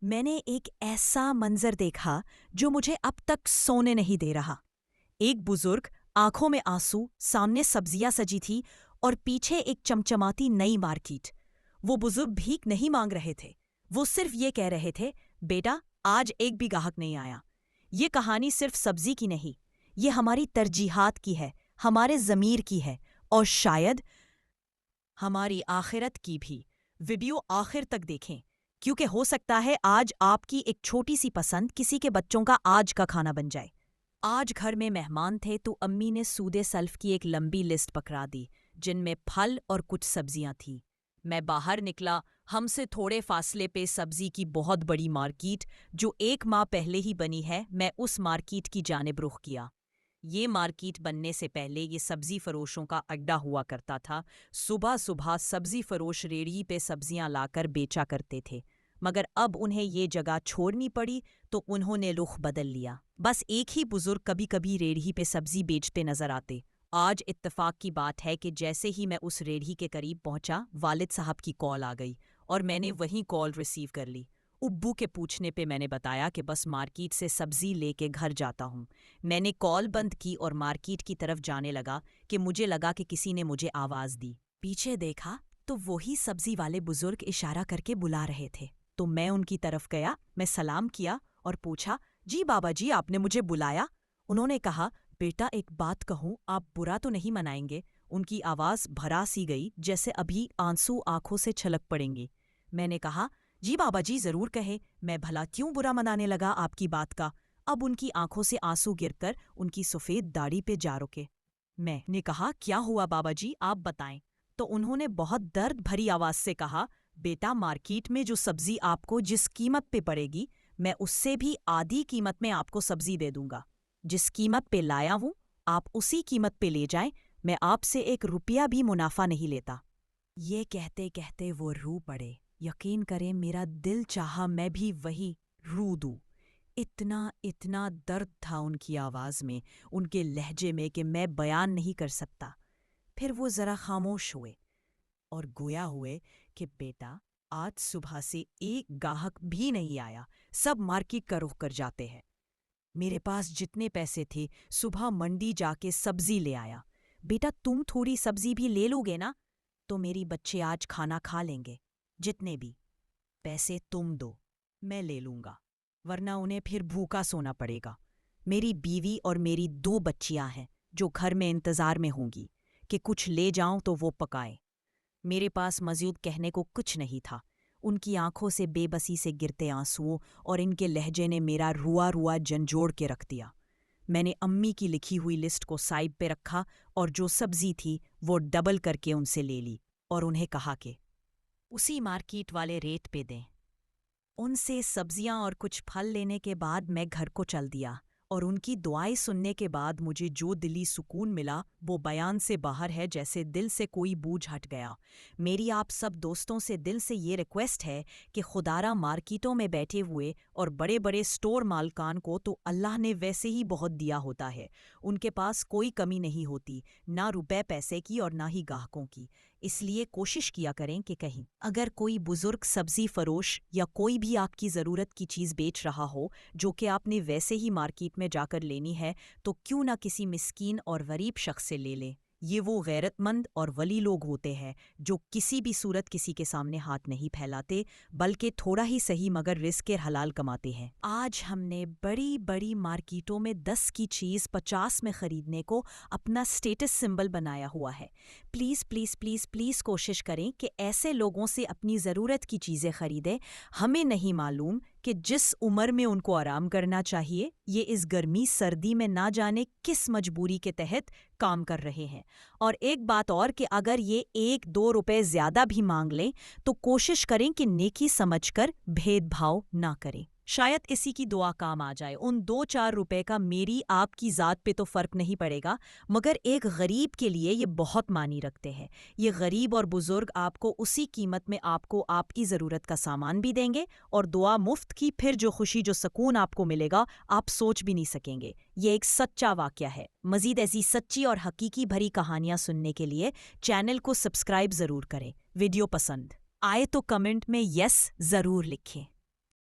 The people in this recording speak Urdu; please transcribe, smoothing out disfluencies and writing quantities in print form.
میں نے ایک ایسا منظر دیکھا جو مجھے اب تک سونے نہیں دے رہا۔ ایک بزرگ، آنکھوں میں آنسو، سامنے سبزیاں سجی تھی اور پیچھے ایک چمچماتی نئی مارکیٹ۔ وہ بزرگ بھیک نہیں مانگ رہے تھے، وہ صرف یہ کہہ رہے تھے، بیٹا آج ایک بھی گاہک نہیں آیا۔ یہ کہانی صرف سبزی کی نہیں، یہ ہماری ترجیحات کی ہے، ہمارے ضمیر کی ہے، اور شاید ہماری آخرت کی بھی۔ ویڈیو آخر تک دیکھیں، کیونکہ ہو سکتا ہے آج آپ کی ایک چھوٹی سی پسند کسی کے بچوں کا آج کا کھانا بن جائے۔ آج گھر میں مہمان تھے تو امی نے سود سلف کی ایک لمبی لسٹ پکڑا دی، جن میں پھل اور کچھ سبزیاں تھیں۔ میں باہر نکلا، ہم سے تھوڑے فاصلے پہ سبزی کی بہت بڑی مارکیٹ جو 1 ماہ پہلے ہی بنی ہے، میں اس مارکیٹ کی جانب رخ کیا۔ یہ مارکیٹ بننے سے پہلے یہ سبزی فروشوں کا اڈا ہوا کرتا تھا۔ صبح صبح سبزی فروش ریڑھی پہ سبزیاں لا کر بیچا کرتے تھے، مگر اب انہیں یہ جگہ چھوڑنی پڑی تو انہوں نے رخ بدل لیا۔ بس ایک ہی بزرگ کبھی کبھی ریڑھی پہ سبزی بیچتے نظر آتے۔ آج اتفاق کی بات ہے کہ جیسے ہی میں اس ریڑھی کے قریب پہنچا، والد صاحب کی کال آ گئی اور میں نے وہیں کال ریسیو کر لی۔ ابو کے پوچھنے پہ میں نے بتایا کہ بس مارکیٹ سے سبزی لے کے گھر جاتا ہوں۔ میں نے کال بند کی اور مارکیٹ کی طرف جانے لگا کہ مجھے لگا کہ کسی نے مجھے آواز دی۔ پیچھے دیکھا تو وہی سبزی والے بزرگ اشارہ کر کے بلا رہے تھے، تو میں ان کی طرف گیا، میں سلام کیا اور پوچھا، جی بابا جی آپ نے مجھے بلایا؟ انہوں نے کہا، بیٹا ایک بات کہوں، آپ برا تو نہیں منائیں گے؟ ان کی آواز بھرا سی گئی جیسے ابھی آنسو آنکھوں سے چھلک پڑیں گے۔ میں نے کہا، جی بابا جی ضرور کہے، میں بھلا کیوں برا منانے لگا آپ کی بات کا؟ اب ان کی آنکھوں سے آنسو گر کر ان کی سفید داڑھی پہ جا رکے۔ میں نے کہا، کیا ہوا بابا جی آپ بتائیں؟ تو انہوں نے بہت درد بھری آواز سے کہا، بیٹا مارکیٹ میں جو سبزی آپ کو جس قیمت پہ پڑے گی، میں اس سے بھی آدھی قیمت میں آپ کو سبزی دے دوں گا۔ جس قیمت پہ لایا ہوں آپ اسی قیمت پہ لے جائیں، میں آپ سے 1 روپیہ بھی منافع نہیں لیتا۔ یہ کہتے کہتے وہ رو پڑے۔ یقین کریں میرا دل چاہا میں بھی وہی رو دوں۔ اتنا درد تھا ان کی آواز میں، ان کے لہجے میں کہ میں بیان نہیں کر سکتا۔ پھر وہ ذرا خاموش ہوئے اور گویا ہوئے کہ بیٹا آج صبح سے ایک گاہک بھی نہیں آیا، سب مارکیٹ کا رخ کر جاتے ہیں۔ میرے پاس جتنے پیسے تھے صبح منڈی جا کے سبزی لے آیا۔ بیٹا تم تھوڑی سبزی بھی لے لو گے نا تو میری بچے آج کھانا کھا لیں گے۔ جتنے بھی پیسے تم دو میں لے لوں گا، ورنہ انہیں پھر بھوکا سونا پڑے گا۔ میری بیوی اور میری 2 بچیاں ہیں جو گھر میں انتظار میں ہوں گی کہ کچھ لے جاؤں تو وہ پکائیں۔ میرے پاس مزید کہنے کو کچھ نہیں تھا۔ ان کی آنکھوں سے بے بسی سے گرتے آنسوؤں اور ان کے لہجے نے میرا روا جھنجھوڑ کے رکھ دیا۔ میں نے امی کی لکھی ہوئی لسٹ کو سائڈ پہ رکھا اور جو سبزی تھی وہ ڈبل کر کے ان سے لے لی اور انہیں کہا کہ اسی مارکیٹ والے ریٹ پہ دیں۔ ان سے سبزیاں اور کچھ پھل لینے کے بعد میں گھر کو چل دیا، اور ان کی دعائیں سننے کے بعد مجھے جو دلی سکون ملا وہ بیان سے باہر ہے، جیسے دل سے کوئی بوجھ ہٹ گیا۔ میری آپ سب دوستوں سے دل سے یہ ریکویسٹ ہے کہ خدارہ مارکیٹوں میں بیٹھے ہوئے اور بڑے بڑے سٹور مالکان کو تو اللہ نے ویسے ہی بہت دیا ہوتا ہے، ان کے پاس کوئی کمی نہیں ہوتی، نہ روپے پیسے کی اور نہ ہی گاہکوں کی۔ اس لیے کوشش کیا کریں کہ کہیں اگر کوئی بزرگ سبزی فروش یا کوئی بھی آپ کی ضرورت کی چیز بیچ رہا ہو جو کہ آپ نے ویسے ہی مارکیٹ میں جا کر لینی ہے، تو کیوں نہ کسی مسکین اور غریب شخص سے لے لیں۔ یہ وہ غیرت مند اور ولی لوگ ہوتے ہیں جو کسی بھی صورت کسی کے سامنے ہاتھ نہیں پھیلاتے، بلکہ تھوڑا ہی صحیح مگر رزق حلال کماتے ہیں۔ آج ہم نے بڑی بڑی مارکیٹوں میں 10 کی چیز 50 میں خریدنے کو اپنا سٹیٹس سمبل بنایا ہوا ہے۔ پلیز پلیز پلیز پلیز کوشش کریں کہ ایسے لوگوں سے اپنی ضرورت کی چیزیں خریدیں۔ ہمیں نہیں معلوم کہ جس عمر میں ان کو آرام کرنا چاہیے، یہ اس گرمی سردی میں نہ جانے کس مجبوری کے تحت کام کر رہے ہیں۔ اور ایک بات اور کہ اگر یہ 1-2 روپے زیادہ بھی مانگ لیں تو کوشش کریں کہ نیکی سمجھ کر بھید بھاؤ نہ کریں۔ شاید اسی کی دعا کام آ جائے۔ ان 2-4 روپے کا میری آپ کی ذات پہ تو فرق نہیں پڑے گا، مگر ایک غریب کے لیے یہ بہت معنی رکھتے ہیں۔ یہ غریب اور بزرگ آپ کو اسی قیمت میں آپ کو آپ کی ضرورت کا سامان بھی دیں گے اور دعا مفت کی، پھر جو خوشی جو سکون آپ کو ملے گا آپ سوچ بھی نہیں سکیں گے۔ یہ ایک سچا واقعہ ہے۔ مزید ایسی سچی اور حقیقی بھری کہانیاں سننے کے لیے چینل کو سبسکرائب ضرور کریں۔ ویڈیو پسند آئے تو کمنٹ میں یس ضرور لکھیں۔